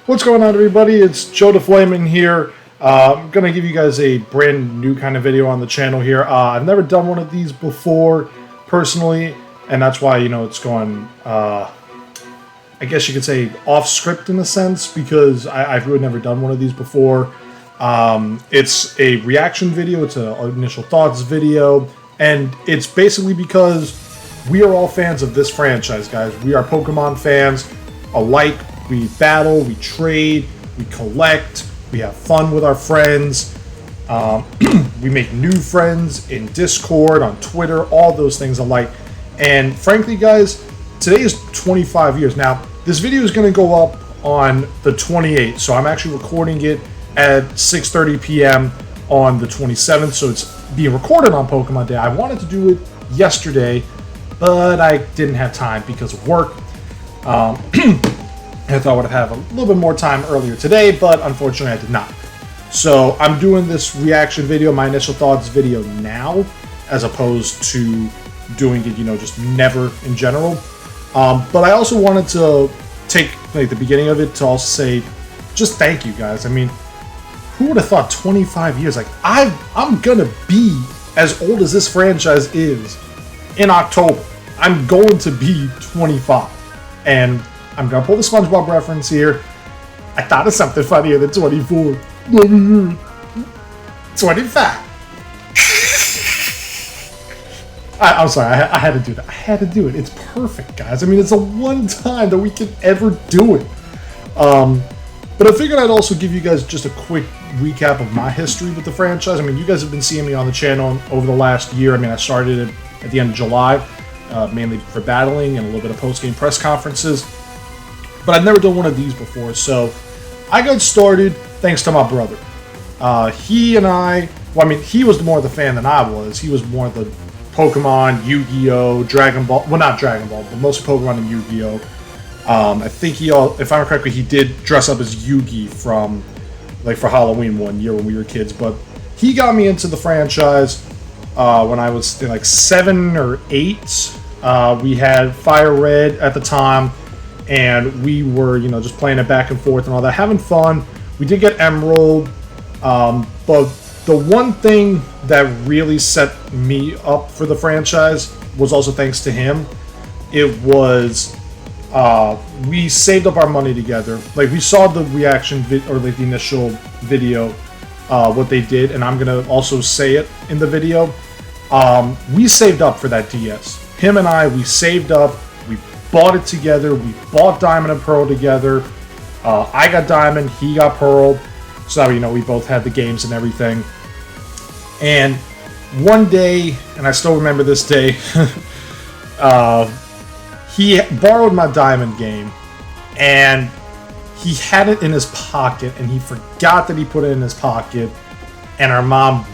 What's going on, everybody? It's Joe DeFlamin here. I'm going to give you guys a brand new kind of video on the channel here. I've never done one of these before, personally, and that's why, it's going, I guess you could say, off script in a sense, because I've really never done one of these before. It's a reaction video, it's an initial thoughts video, and it's basically because we are all fans of this franchise, guys. We are Pokemon fans alike. We battle, we trade, we collect, we have fun with our friends, we make new friends in Discord, on Twitter, all those things alike. And frankly, guys, today is 25 years. Now, this video is going to go up on the 28th, so I'm actually recording it at 6:30 p.m. on the 27th, so it's being recorded on Pokemon Day. I wanted to do it yesterday, but I didn't have time because of work. I thought I would have a little bit more time earlier today, but unfortunately I did not. So I'm doing this reaction video, my initial thoughts video now, as opposed to doing it, just never in general. But I also wanted to take the beginning of it to also say, just thank you guys. I mean, who would have thought 25 years? I'm gonna be as old as this franchise is in October. I'm going to be 25. And I'm going to pull the SpongeBob reference here. I thought of something funnier than 24. 25. I'm sorry, I had to do that. I had to do it. It's perfect, guys. I mean, it's the one time that we can ever do it. But I figured I'd also give you guys just a quick recap of my history with the franchise. I mean, you guys have been seeing me on the channel over the last year. I mean, I started it at the end of July, mainly for battling and a little bit of post-game press conferences. But I've never done one of these before, so I got started thanks to my brother. He and I, he was more the fan than I was. He was more the Pokemon, Yu-Gi-Oh, Dragon Ball. Well, not Dragon Ball, but mostly Pokemon and Yu-Gi-Oh. I think if I remember correctly, he did dress up as Yugi for Halloween one year when we were kids. But he got me into the franchise when I was 7 or 8. We had Fire Red at the time. And we were, just playing it back and forth and all that, having fun. We did get Emerald, but the one thing that really set me up for the franchise was also thanks to him. It was, we saved up our money together. We saw the reaction or the initial video, what they did, and I'm gonna also say it in the video. We saved up for that DS. Him and I, we saved up. We bought it together. We bought Diamond and Pearl together. I got Diamond, he got Pearl. So we both had the games and everything. And one day, and I still remember this day, he borrowed my Diamond game, and he had it in his pocket, and he forgot that he put it in his pocket, and our mom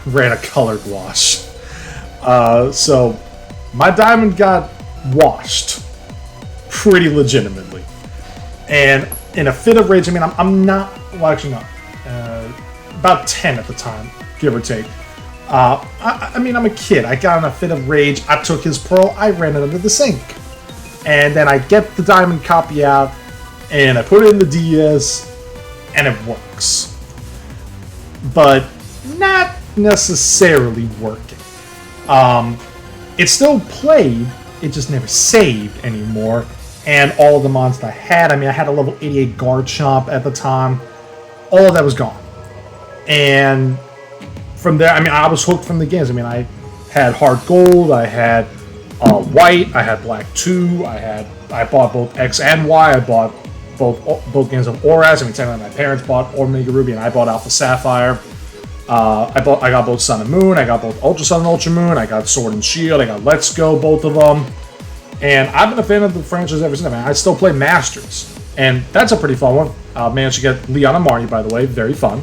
ran a colored wash. So my Diamond got washed. Pretty legitimately, and in a fit of rage. I'm not, well, actually not, about 10 at the time, give or take. I'm a kid. I got in a fit of rage. I took his Pearl, I ran it under the sink, and then I get the Diamond copy out, and I put it in the DS, and it works, but not necessarily working. It still played, it just never saved anymore. And all of the monsters I had a level 88 Garchomp at the time. All of that was gone. And from there, I was hooked from the games. I had Heart Gold, I had White, I had Black 2, I bought both X and Y, I bought both games of ORAS. Technically my parents bought Omega Ruby and I bought Alpha Sapphire. I got both Sun and Moon, I got both Ultra Sun and Ultra Moon, I got Sword and Shield, I got Let's Go, both of them. And I've been a fan of the franchise ever since. I still play Masters, and that's a pretty fun one. Managed to get Leon and Marnie, by the way, very fun.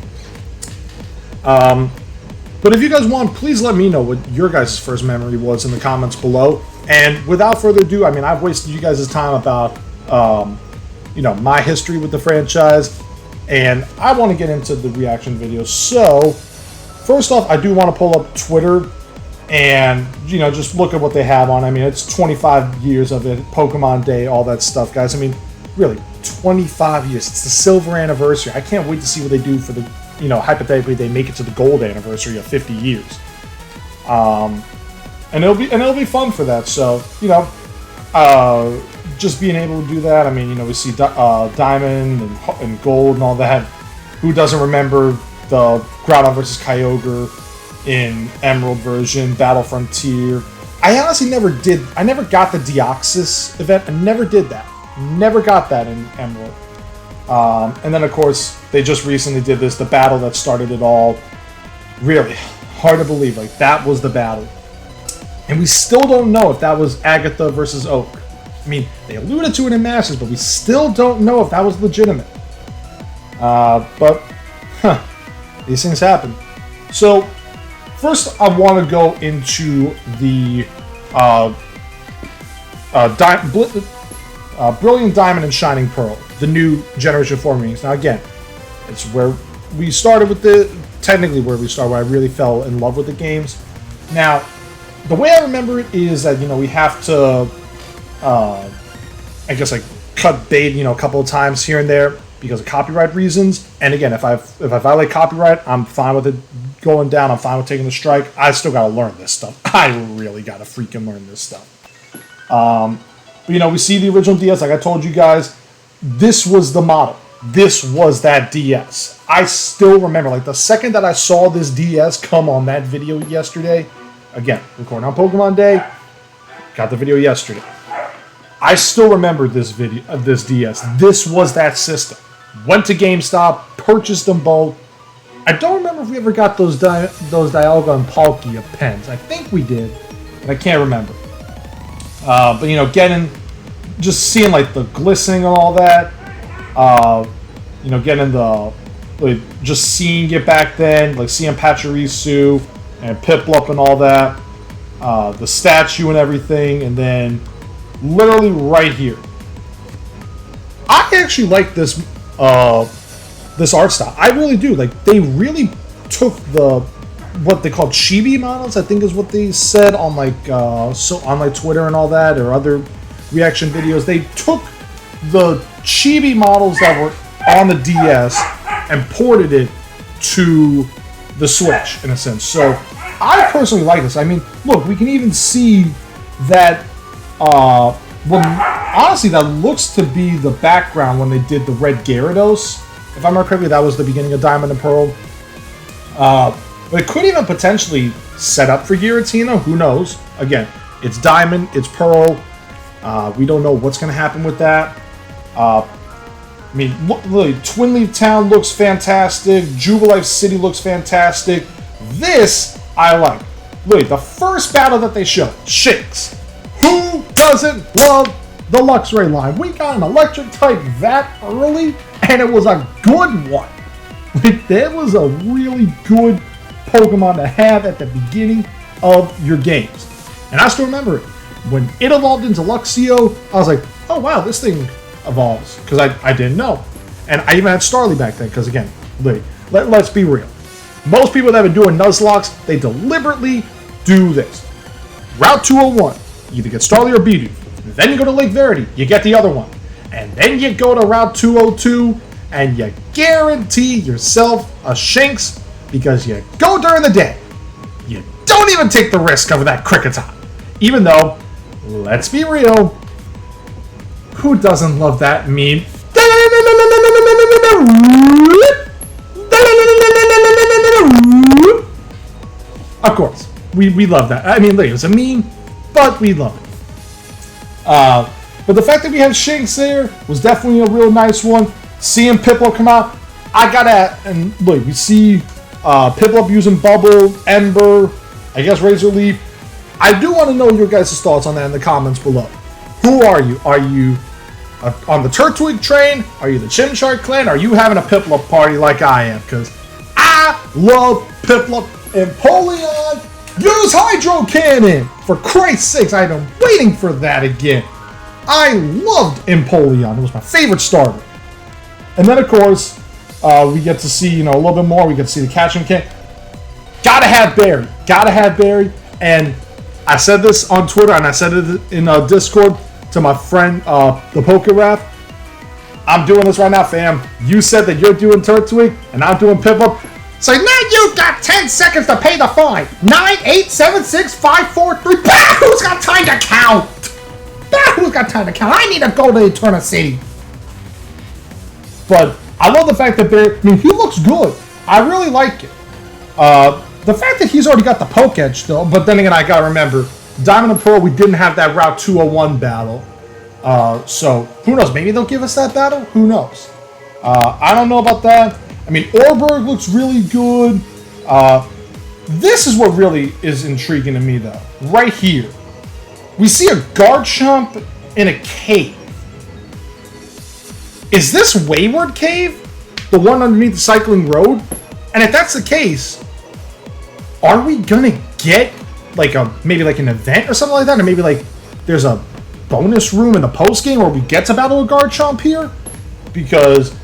But if you guys want, please let me know what your guys' first memory was in the comments below. And without further ado, I've wasted you guys' time about, my history with the franchise, and I want to get into the reaction video. So, first off, I do want to pull up Twitter and just look at what they have on. It's 25 years of it, Pokemon Day, all that stuff, guys. Really, 25 years. It's the silver anniversary. I can't wait to see what they do for the, hypothetically they make it to the gold anniversary of 50 years. And it'll be fun for that. So, just being able to do that. I mean, we see Diamond and Gold and all that. Who doesn't remember the Groudon versus Kyogre in Emerald version, Battle Frontier? I honestly never got the Deoxys event. I never did that. Never got that in Emerald. And then, of course, they just recently did the battle that started it all. Really hard to believe. Like, that was the battle. And we still don't know if that was Agatha versus Oak. I mean, they alluded to it in Masters, but we still don't know if that was legitimate. But these things happen. So, first I want to go into the Brilliant Diamond and Shining Pearl, the new Generation 4 meetings. Now, again, it's where we started with technically where we started, where I really fell in love with the games. Now, the way I remember it is that, we have to, cut bait, a couple of times here and there because of copyright reasons. And again, if I violate copyright, I'm fine with it going down. I'm fine with taking the strike. I still got to learn this stuff. I really got to freaking learn this stuff. But, we see the original DS. Like I told you guys, this was the model. This was that DS. I still remember, like, the second that I saw this DS come on that video yesterday, again, recording on Pokemon Day, got the video yesterday. I still remember this DS. This was that system. Went to GameStop, purchased them both. I don't remember if we ever got those Dialga and Palkia pens. I think we did, but I can't remember. But just seeing like the glistening and all that. Just seeing it back then, like seeing Pachirisu and Piplup and all that, the statue and everything, and then literally right here. I actually like this art style. I really do. Like, they really took what they called chibi models, I think is what they said on on Twitter and all that, or other reaction videos. They took the chibi models that were on the DS and ported it to the Switch, in a sense. So I personally like this. I mean, look, we can even see that, honestly, that looks to be the background when they did the Red Gyarados. If I remember correctly, that was the beginning of Diamond and Pearl. But it could even potentially set up for Giratina. Who knows? Again, it's Diamond, it's Pearl. We don't know what's going to happen with that. Literally, Twin Leaf Town looks fantastic. Jubilife City looks fantastic. This, I like. Literally, the first battle that they showed, Shinx. Who doesn't love the Luxray line? We got an electric type that early, and it was a good one. Like, that was a really good Pokemon to have at the beginning of your games. And I still remember it. When it evolved into Luxio, I was like, oh wow, this thing evolves. Because I didn't know. And I even had Starly back then, because again, let's be real. Most people that have been doing Nuzlocke, they deliberately do this. Route 201, you either get Starly or Bidoof. Then you go to Lake Verity, you get the other one. And then you go to Route 202, and you guarantee yourself a Shinx, because you go during the day. You don't even take the risk of that Kricketot. Even though, let's be real, who doesn't love that meme? Of course, we love that. I mean, it was a meme, but we love it. But the fact that we had Shinx there was definitely a real nice one. Seeing Piplup come out, and look, we see Piplup using Bubble, Ember, I guess Razor Leaf. I do want to know your guys' thoughts on that in the comments below. Who are you? Are you on the Turtwig train? Are you the Chimchar clan? Are you having a Piplup party like I am? Because I love Piplup. Empoleon, use Hydro Cannon! For Christ's sakes, I've been waiting for that again. I loved Empoleon. It was my favorite starter. And then, of course, we get to see, a little bit more. We get to see the Catching Can. Gotta have Barry. Gotta have Barry. And I said this on Twitter, and I said it in Discord to my friend, the PokeRap. I'm doing this right now, fam. You said that you're doing Turtwig, and I'm doing Piplup. So now you've got 10 seconds to pay the fine. 9, 8, 7, 6, 5, 4, 3. Bah! Who's got time to count? Bah! Who's got time to count? I need to go to Eterna City. But I love the fact that he looks good. I really like it. The fact that he's already got the poke edge still, but then again, I gotta remember, Diamond and Pearl, we didn't have that Route 201 battle. So, who knows? Maybe they'll give us that battle? Who knows? I don't know about that. I mean, Orberg looks really good. This is what really is intriguing to me, though. Right here. We see a Garchomp in a cave. Is this Wayward Cave? The one underneath the cycling road? And if that's the case, are we gonna get like maybe like an event or something like that? Or maybe like there's a bonus room in the post game where we get to battle a Garchomp here? Because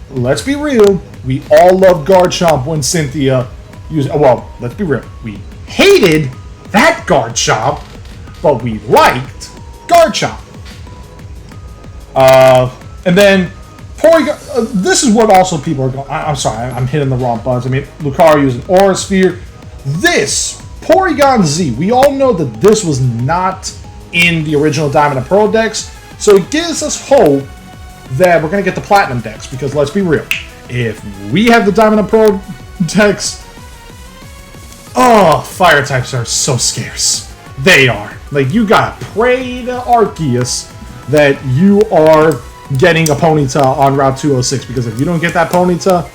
let's be real, we all love Garchomp when Cynthia used. Well, let's be real, we hated that Garchomp, but we liked Garchomp. And then Porygon. This is what also people are going. I'm sorry, I'm hitting the wrong buttons. I mean, Lucario using Aura Sphere. This Porygon Z, we all know that this was not in the original Diamond and Pearl decks, so it gives us hope that we're going to get the Platinum decks, because let's be real, if we have the Diamond and Pearl decks, oh, Fire types are so scarce. They are. Like, you gotta pray to Arceus that you are getting a Ponyta on Route 206, because if you don't get that Ponyta,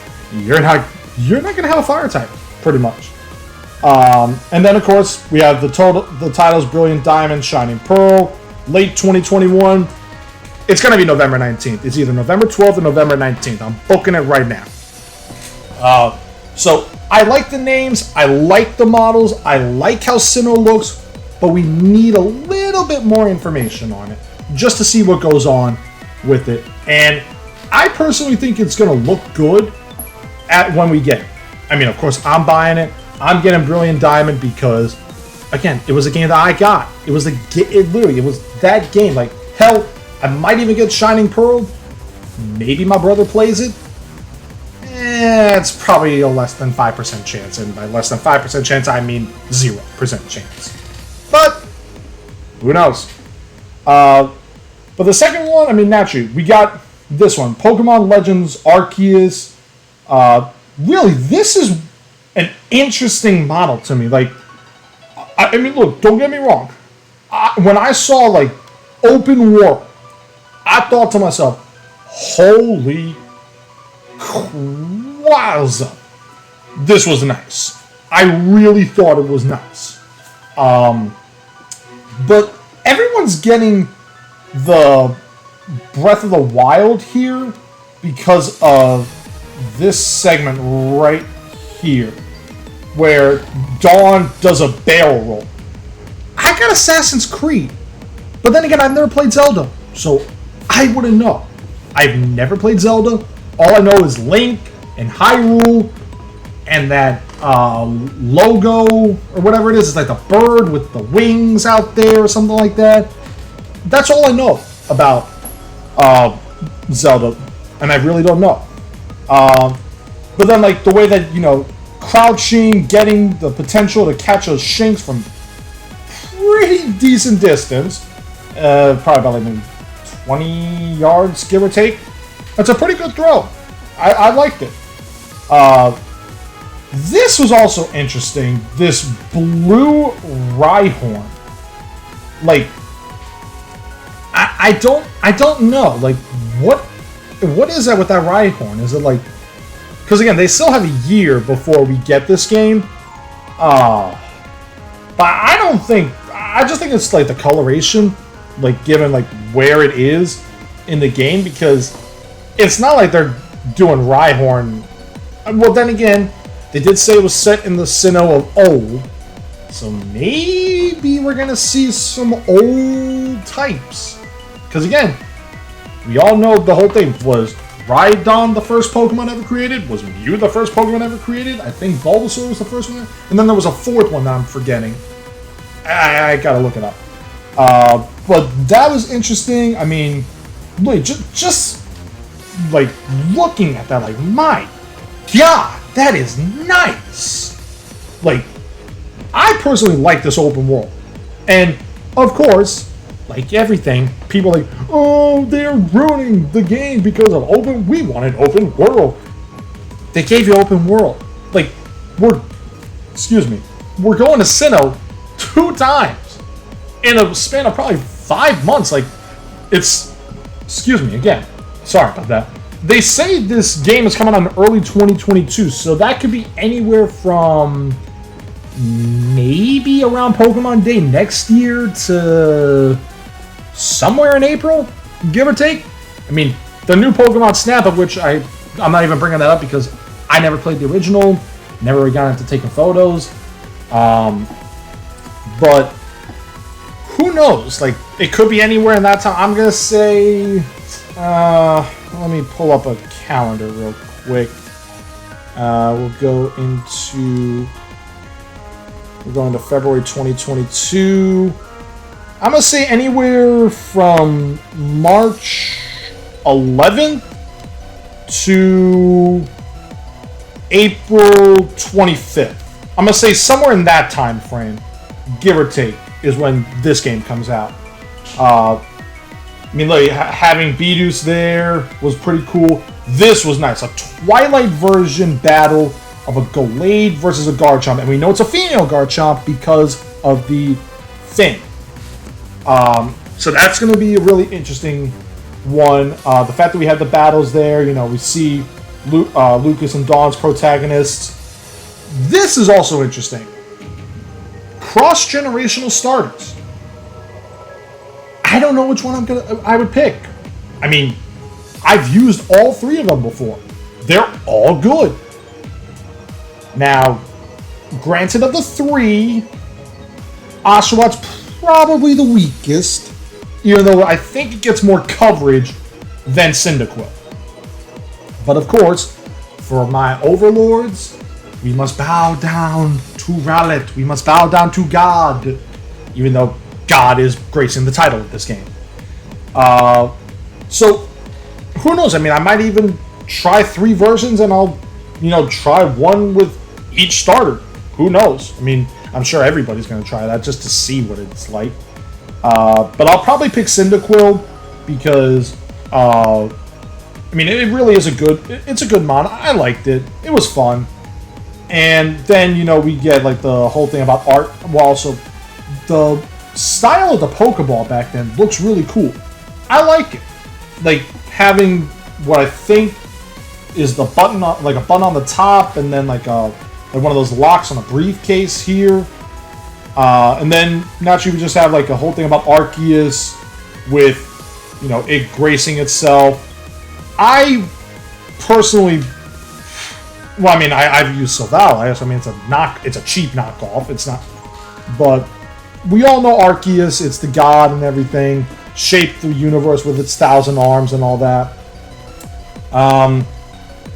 you're not going to have a Fire type, pretty much. And then, of course, we have the titles Brilliant Diamond, Shining Pearl, late 2021. It's going to be November 19th. It's either November 12th or November 19th. I'm booking it right now. So, I like the names. I like the models. I like how Sinnoh looks. But we need a little bit more information on it, just to see what goes on with it. And I personally think it's going to look good when we get it. I mean, of course, I'm buying it. I'm getting Brilliant Diamond because, again, it was a game that I got. It was it was that game. Like, hell, I might even get Shining Pearl. Maybe my brother plays it. It's probably a less than 5% chance. And by less than 5% chance, I mean 0% chance. But, who knows? But the second one, I mean, naturally, we got this one. Pokemon Legends Arceus. Really, this is an interesting model to me. Like, I mean, look, don't get me wrong. When I saw, like, open world, I thought to myself, holy wowza, this was nice. I really thought it was nice. But everyone's getting the Breath of the Wild here because of this segment right here, where Dawn does a barrel roll. I got Assassin's Creed, but then again, I've never played Zelda, so I wouldn't know. I've never played Zelda. All I know is Link and Hyrule, and that logo, or whatever it is. It's like the bird with the wings out there, or something like that. That's all I know about Zelda, and I really don't know. But then, like, the way that, you know, crouching, getting the potential to catch a Shinx from pretty decent distance, probably about like maybe 20 yards, give or take. That's a pretty good throw. I liked it. This was also interesting. This blue Rhyhorn. Like, I don't know. Like, what is that with that Rhyhorn? Is it like, because again, they still have a year before we get this game. But I don't think, I just think it's like the coloration, like given like where it is in the game, because it's not like they're doing Rhyhorn. Well, then again, they did say it was set in the Sinnoh of old, so maybe we're gonna see some old types. Because again, we all know the whole thing was Rhydon the first Pokemon ever created, was Mew the first Pokemon ever created, I think Bulbasaur was the first one, and then there was a fourth one that I'm forgetting. I gotta look it up. But that was interesting. I mean, wait, just like looking at that, like, my God, that is nice. Like, I personally like this open world. And, of course, like everything, people are like, oh, they're ruining the game because of open. We want an open world. They gave you open world. Like, we're going to Sinnoh 2 times in a span of probably 5 months. Like, excuse me, again, sorry about that. They say this game is coming out in early 2022, so that could be anywhere from maybe around Pokemon Day next year to somewhere in April, give or take. I mean, the new Pokemon Snap, of which I'm not even bringing that up because I never played the original, never really got into taking photos. But who knows? Like, it could be anywhere in that time. I'm gonna say, let me pull up a calendar real quick. We'll go into February 2022. I'm gonna say anywhere from March 11th to April 25th. I'm gonna say somewhere in that time frame, give or take, is when this game comes out. I mean, look, having Bidoof there was pretty cool. This was nice. A Twilight version battle of a Gallade versus a Garchomp. And we know it's a female Garchomp because of the fin. So that's going to be a really interesting one. The fact that we have the battles there, you know, we see Lucas and Dawn's protagonists. This is also interesting. Cross-generational starters. I don't know which one I would pick. I mean, I've used all 3 of them before. They're all good. Now, granted, of the 3, Oshawott probably the weakest, even though I think it gets more coverage than Cyndaquil. But of course, for my overlords, we must bow down to Rowlet. We must bow down to God, even though God is gracing the title of this game. So, who knows? I mean, I might even try 3 versions, and I'll, try one with each starter. Who knows? I mean, I'm sure everybody's going to try that just to see what it's like. But I'll probably pick Cyndaquil because, it really is it's a good mon. I liked it. It was fun. And then, we get, like, the whole thing about art. Well, also, the style of the Pokeball back then looks really cool. I like it. Like, having what I think is the button, a button on the top, and then, like one of those locks on a briefcase here. And then, naturally, we just have, like, a whole thing about Arceus with, it gracing itself. I personally... Well, I mean, I've used Sylvalis. I mean, it's a cheap knockoff. It's not... But we all know Arceus. It's the god and everything. Shaped the universe with its 1,000 arms and all that. And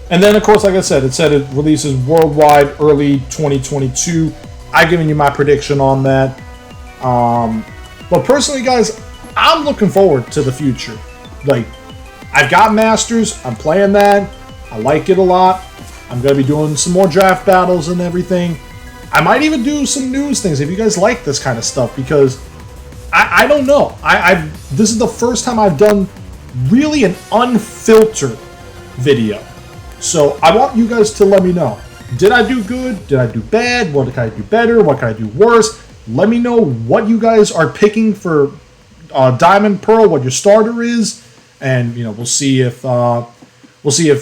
then, of course, like I said, it said it releases worldwide early 2022. I've given you my prediction on that. But personally, guys, I'm looking forward to the future. Like, I've got Masters. I'm playing that. I like it a lot. I'm going to be doing some more draft battles and everything. I might even do some news things if you guys like this kind of stuff, because I don't know. This is the first time I've done really an unfiltered video. So I want you guys to let me know. Did I do good? Did I do bad? What can I do better? What can I do worse? Let me know what you guys are picking for Diamond Pearl, what your starter is, and we'll see if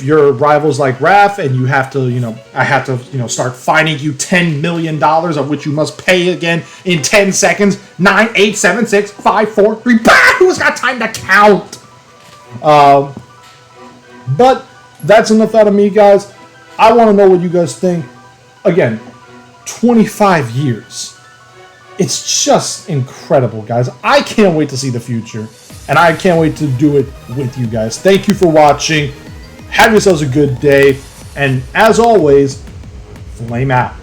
your rival's like Raph, and you have to, I have to, start fining you $10 million, of which you must pay again in 10 seconds. 9, 8, 7, 6, 5, 4, 3. Bah! Who's got time to count? But that's enough out of me, guys. I want to know what you guys think. Again, 25 years. It's just incredible, guys. I can't wait to see the future, and I can't wait to do it with you guys. Thank you for watching. Have yourselves a good day, and as always, flame out.